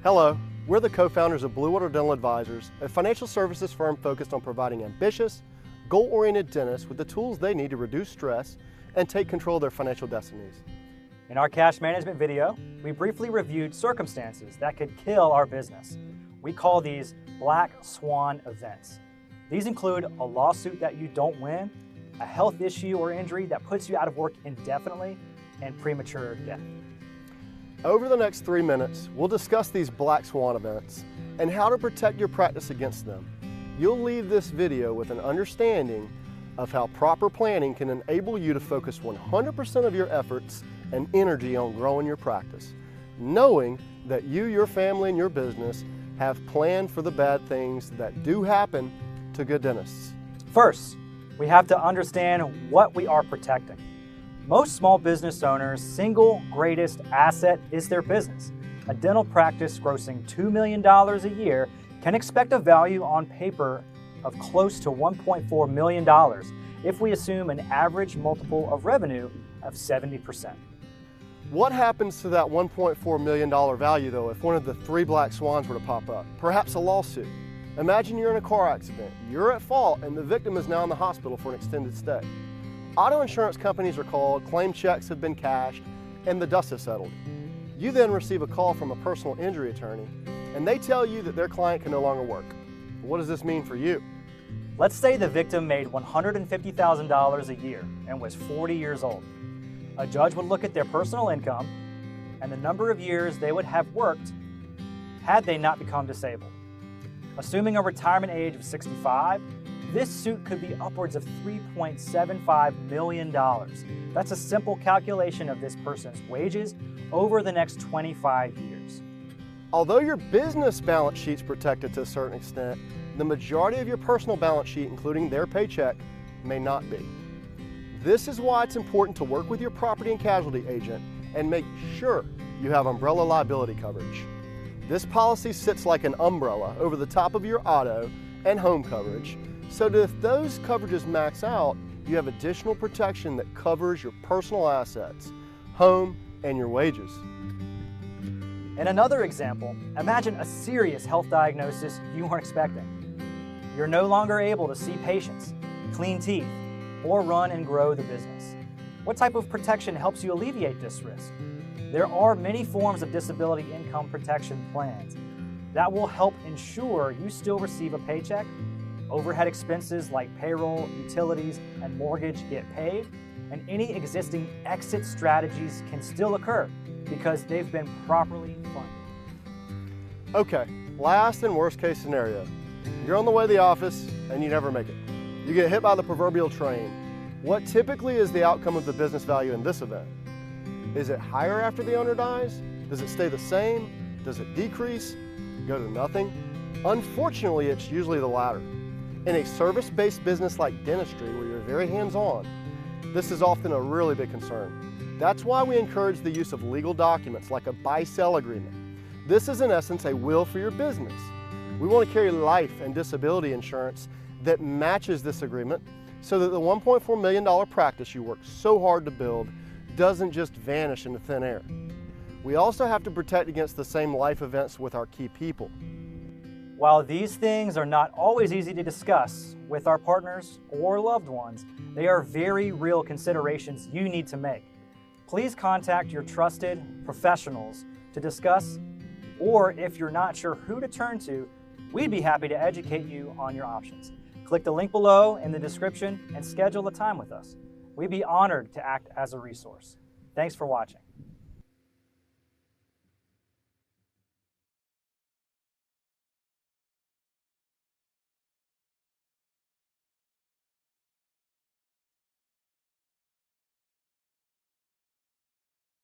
Hello, we're the co-founders of Blue Water Dental Advisors, a financial services firm focused on providing ambitious, goal-oriented dentists with the tools they need to reduce stress and take control of their financial destinies. In our cash management video, we briefly reviewed circumstances that could kill our business. We call these black swan events. These include a lawsuit that you don't win, a health issue or injury that puts you out of work indefinitely, and premature death. Over the next 3 minutes, we'll discuss these black swan events and how to protect your practice against them. You'll leave this video with an understanding of how proper planning can enable you to focus 100% of your efforts and energy on growing your practice, knowing that you, your family, and your business have planned for the bad things that do happen to good dentists. First, we have to understand what we are protecting. Most small business owners' single greatest asset is their business. A dental practice grossing $2 million a year can expect a value on paper of close to $1.4 million if we assume an average multiple of revenue of 70%. What happens to that $1.4 million value though if one of the 3 black swans were to pop up? Perhaps a lawsuit. Imagine you're in a car accident, you're at fault, and the victim is now in the hospital for an extended stay. Auto insurance companies are called, claim checks have been cashed, and the dust has settled. You then receive a call from a personal injury attorney, and they tell you that their client can no longer work. What does this mean for you? Let's say the victim made $150,000 a year and was 40 years old. A judge would look at their personal income and the number of years they would have worked had they not become disabled. Assuming a retirement age of 65, this suit could be upwards of $3.75 million. That's a simple calculation of this person's wages over the next 25 years. Although your business balance sheet's protected to a certain extent, the majority of your personal balance sheet, including their paycheck, may not be. This is why it's important to work with your property and casualty agent and make sure you have umbrella liability coverage. This policy sits like an umbrella over the top of your auto and home coverage, so that if those coverages max out, you have additional protection that covers your personal assets, home, and your wages. In another example, imagine a serious health diagnosis you weren't expecting. You're no longer able to see patients, clean teeth, or run and grow the business. What type of protection helps you alleviate this risk? There are many forms of disability income protection plans that will help ensure you still receive a paycheck, overhead expenses like payroll, utilities, and mortgage get paid, and any existing exit strategies can still occur because they've been properly funded. Okay, last and worst case scenario. You're on the way to the office and you never make it. You get hit by the proverbial train. What typically is the outcome of the business value in this event? Is it higher after the owner dies? Does it stay the same? Does it decrease? Go to nothing? Unfortunately, it's usually the latter. In a service-based business like dentistry, where you're very hands-on, this is often a really big concern. That's why we encourage the use of legal documents like a buy-sell agreement. This is in essence a will for your business. We want to carry life and disability insurance that matches this agreement so that the $1.4 million practice you worked so hard to build doesn't just vanish into thin air. We also have to protect against the same life events with our key people. While these things are not always easy to discuss with our partners or loved ones, they are very real considerations you need to make. Please contact your trusted professionals to discuss, or if you're not sure who to turn to, we'd be happy to educate you on your options. Click the link below in the description and schedule a time with us. We'd be honored to act as a resource. Thanks for watching.